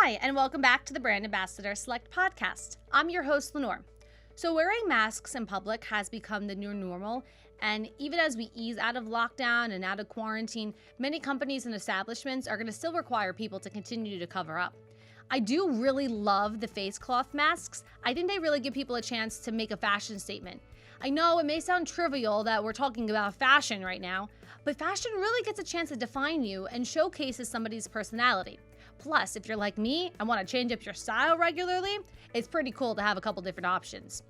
Hi, and welcome back to the Brand Ambassador Select podcast. I'm your host, Lenore. So wearing masks in public has become the new normal, and even as we ease out of lockdown and out of quarantine, many companies and establishments are going to still require people to continue to cover up. I do really love the face cloth masks. I think they really give people a chance to make a fashion statement. I know it may sound trivial that we're talking about fashion right now, but fashion really gets a chance to define you and showcases somebody's personality. Plus, if you're like me and want to change up your style regularly, it's pretty cool to have a couple different options.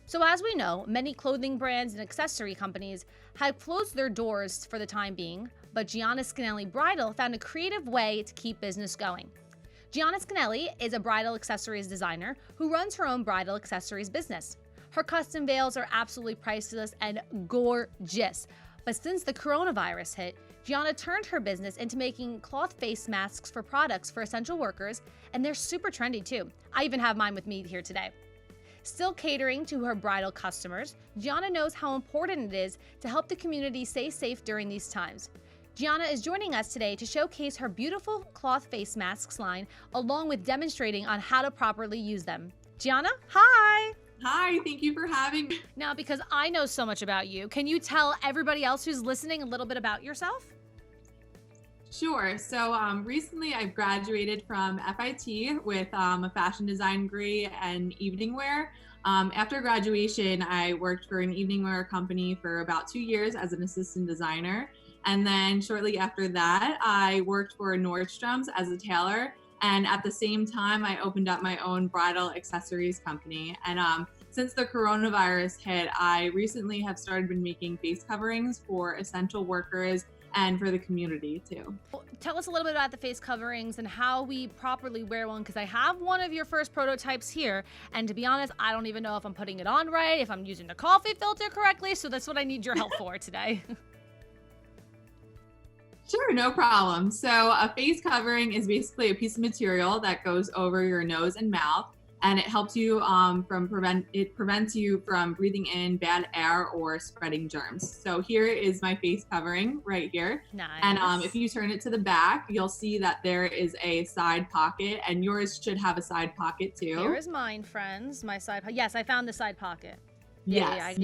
So as we know, many clothing brands and accessory companies have closed their doors for the time being, but Giana Scanelli Bridal found a creative way to keep business going. Giana Scanelli is a bridal accessories designer who runs her own bridal accessories business. Her custom veils are absolutely priceless and gorgeous. But since the coronavirus hit, Giana turned her business into making cloth face masks for products for essential workers, and they're super trendy too. I even have mine with me here today. Still catering to her bridal customers, Giana knows how important it is to help the community stay safe during these times. Giana is joining us today to showcase her beautiful cloth face masks line, along with demonstrating on how to properly use them. Giana, hi! Hi, thank you for having me. Now, because I know so much about you, can you tell everybody else who's listening a little bit about yourself? Sure. So recently I've graduated from FIT with a fashion design degree and evening wear. After graduation, I worked for an evening wear company for about 2 years as an assistant designer. And then shortly after that, I worked for Nordstrom's as a tailor. And at the same time, I opened up my own bridal accessories company. And since the coronavirus hit, I recently have started making face coverings for essential workers and for the community too. Tell us a little bit about the face coverings and how we properly wear one, because I have one of your first prototypes here, and to be honest, I don't even know if I'm putting it on right, if I'm using the coffee filter correctly, so that's what I need your help for today. Sure, no problem. So a face covering is basically a piece of material that goes over your nose and mouth, and it helps you prevents you from breathing in bad air or spreading germs. So here is my face covering right here. Nice. And if you turn it to the back, you'll see that there is a side pocket, and yours should have a side pocket too. Here is mine, friends. My side pocket. Yes, I found the side pocket. Yes.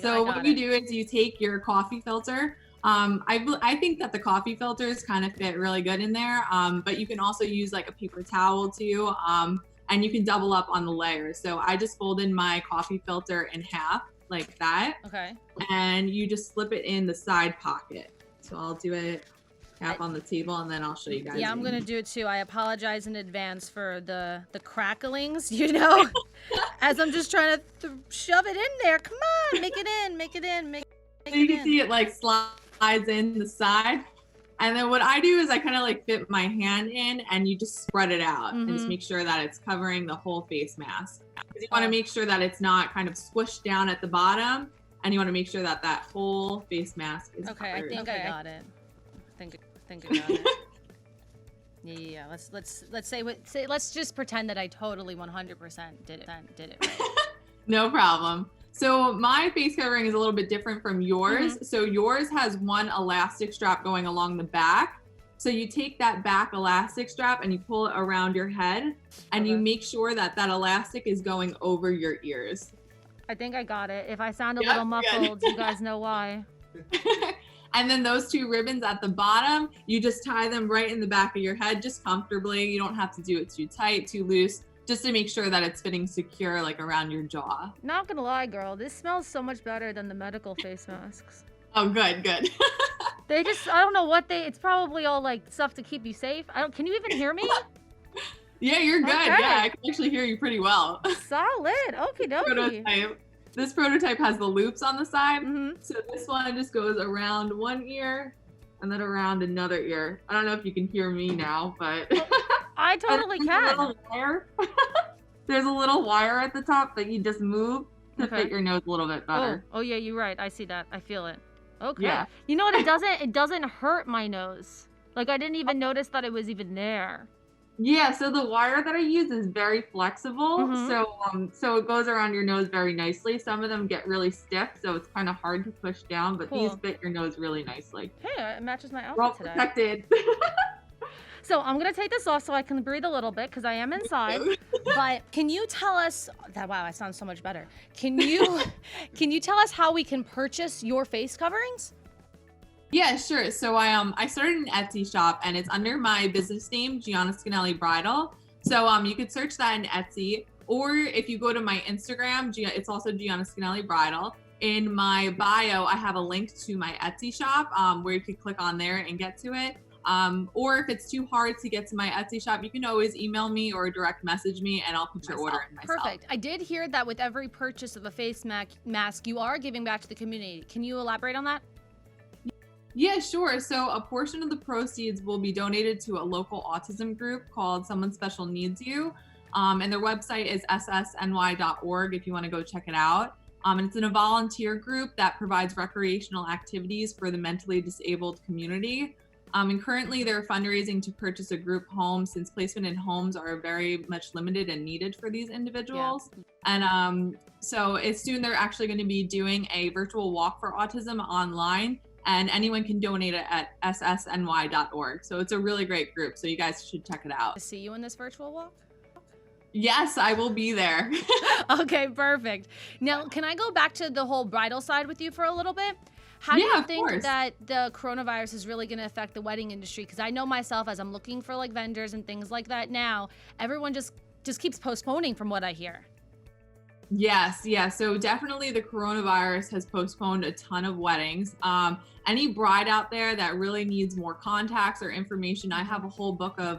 So what you do is you take your coffee filter. I think that the coffee filters kind of fit really good in there, but you can also use like a paper towel too, and you can double up on the layers. So I just folded my coffee filter in half like that. Okay. And you just slip it in the side pocket. So I'll do it half on the table, and then I'll show you guys. Yeah, I'm going to do it too. I apologize in advance for the cracklings, you know, as I'm just trying to shove it in there. Come on, make it in. So you can see it like slides in the side. And then what I do is I kind of like fit my hand in, and you just spread it out and just make sure that it's covering the whole face mask. Because you want to make sure that it's not kind of squished down at the bottom, and you want to make sure that that whole face mask is okay, covered. I think I got it. I think I got it. Yeah. Let's just pretend that I totally 100% did it right. No problem. So my face covering is a little bit different from yours. So yours has one elastic strap going along the back. So you take that back elastic strap and you pull it around your head, and you make sure that that elastic is going over your ears. I think I got it. If I sound a little muffled, you guys know why. And then those two ribbons at the bottom, you just tie them right in the back of your head, just comfortably. You don't have to do it too tight, too loose, just to make sure that it's fitting secure, like around your jaw. Not gonna lie, girl, this smells so much better than the medical face masks. Oh, good. I don't know what it's probably all like stuff to keep you safe. Can you even hear me? Yeah, you're good. Okay. Yeah, I can actually hear you pretty well. Solid. Okie dokie. This prototype has the loops on the side. So this one just goes around one ear and then around another ear. I don't know if you can hear me now, but I totally can. There's a little wire at the top that you just move to fit your nose a little bit better. Oh yeah, you're right. I see that. I feel it. Okay. Yeah. You know what? It doesn't hurt my nose. Like I didn't even notice that it was even there. Yeah, so the wire that I use is very flexible. So it goes around your nose very nicely. Some of them get really stiff, so it's kind of hard to push down, but these fit your nose really nicely. Hey, it matches my outfit Well today. protected. So I'm gonna take this off so I can breathe a little bit because I am inside. But can you tell us that? Wow, I sound so much better. Can you tell us how we can purchase your face coverings? Yeah, sure. So I started an Etsy shop and it's under my business name, Giana Scanelli Bridal. So you could search that in Etsy, or if you go to my Instagram, it's also Giana Scanelli Bridal. In my bio, I have a link to my Etsy shop where you could click on there and get to it. Or if it's too hard to get to my Etsy shop, you can always email me or direct message me and I'll put your order in myself. Perfect. I did hear that with every purchase of a face mask, you are giving back to the community. Can you elaborate on that? Yeah, sure. So a portion of the proceeds will be donated to a local autism group called Someone Special Needs You. And their website is ssny.org if you want to go check it out. And it's a volunteer group that provides recreational activities for the mentally disabled community. And currently they're fundraising to purchase a group home since placement in homes are very much limited and needed for these individuals. Yeah. And so soon they're actually going to be doing a virtual walk for autism online. And anyone can donate it at ssny.org. So it's a really great group. So you guys should check it out. See you in this virtual walk? Yes, I will be there. Okay, perfect. Now, can I go back to the whole bridal side with you for a little bit? How do you think that the coronavirus is really going to affect the wedding industry? Because I know myself, as I'm looking for like vendors and things like that now, everyone just keeps postponing from what I hear. Yes, yeah. So definitely the coronavirus has postponed a ton of weddings. Any bride out there that really needs more contacts or information, I have a whole book of,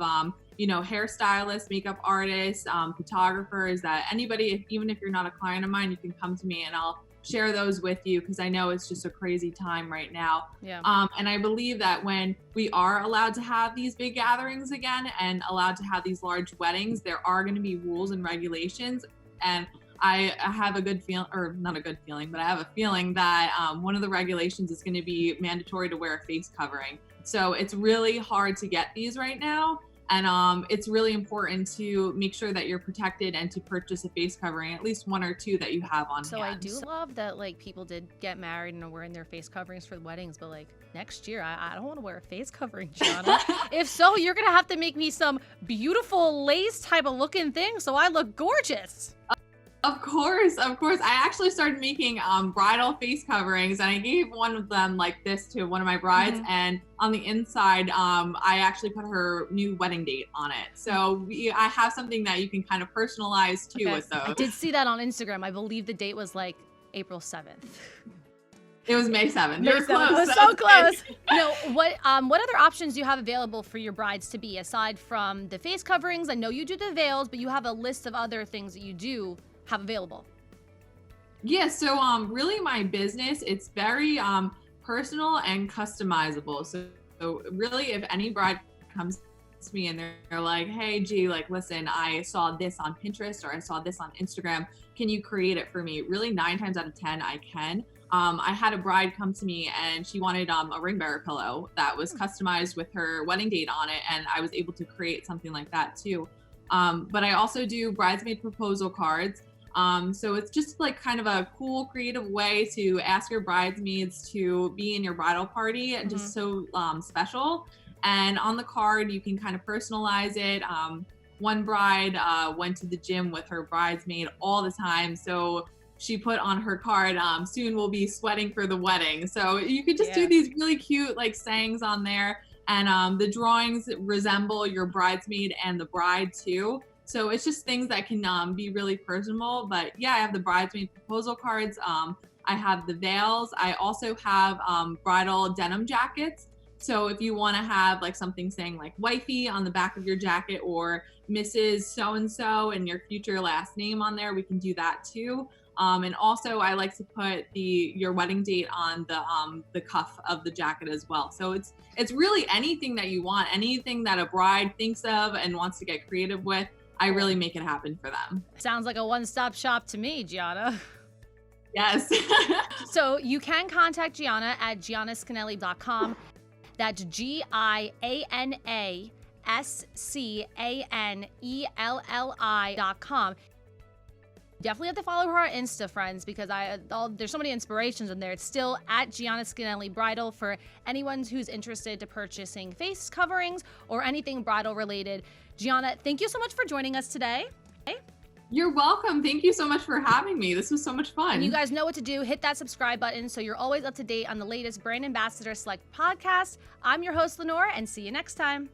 hairstylists, makeup artists, photographers, that anybody, even if you're not a client of mine, you can come to me and I'll share those with you because I know it's just a crazy time right now. Yeah. And I believe that when we are allowed to have these big gatherings again and allowed to have these large weddings, there are going to be rules and regulations. And I have a good feeling, or not a good feeling, but I have a feeling that one of the regulations is going to be mandatory to wear a face covering. So it's really hard to get these right now. And it's really important to make sure that you're protected and to purchase a face covering, at least one or two that you have on hand. So I do love that like people did get married and are wearing their face coverings for the weddings, but like next year, I don't want to wear a face covering, Giana. If so, you're going to have to make me some beautiful lace type of looking thing so I look gorgeous. Of course. I actually started making bridal face coverings, and I gave one of them like this to one of my brides. Mm-hmm. And on the inside, I actually put her new wedding date on it. So I have something that you can kind of personalize too with those. I did see that on Instagram. I believe the date was like April 7th. It was May 7th. May 7th. It was so close. What other options do you have available for your brides to be aside from the face coverings? I know you do the veils, but you have a list of other things that you do have available. Yeah, so really my business, it's very personal and customizable. So really if any bride comes to me and they're like, hey G, like listen, I saw this on Pinterest or I saw this on Instagram, can you create it for me? Really 9 times out of 10 I can. I had a bride come to me and she wanted a ring bearer pillow that was customized with her wedding date on it, and I was able to create something like that too. But I also do bridesmaid proposal cards. So it's just like kind of a cool, creative way to ask your bridesmaids to be in your bridal party, and just so special. And on the card, you can kind of personalize it. One bride went to the gym with her bridesmaid all the time. So she put on her card, soon we'll be sweating for the wedding. So you could just do these really cute like sayings on there. And the drawings resemble your bridesmaid and the bride too. So it's just things that can be really personal. But yeah, I have the bridesmaid proposal cards. I have the veils. I also have bridal denim jackets. So if you want to have like something saying like wifey on the back of your jacket, or Mrs. So-and-so and your future last name on there, we can do that too. And also I like to put your wedding date on the cuff of the jacket as well. So it's really anything that you want, anything that a bride thinks of and wants to get creative with, I really make it happen for them. Sounds like a one-stop shop to me, Giana. Yes. So you can contact Giana at gianascanelli.com. That's GIANASCANELLI.com. definitely have to follow her on Insta, friends, because there's so many inspirations in there. It's still at Giana Scanelli Bridal for anyone who's interested to purchasing face coverings or anything bridal related. Giana, thank you so much for joining us today. You're welcome. Thank you so much for having me. This was so much fun. And you guys know what to do. Hit that subscribe button so you're always up to date on the latest Brand Ambassador Select podcast. I'm your host, Lenore, and see you next time.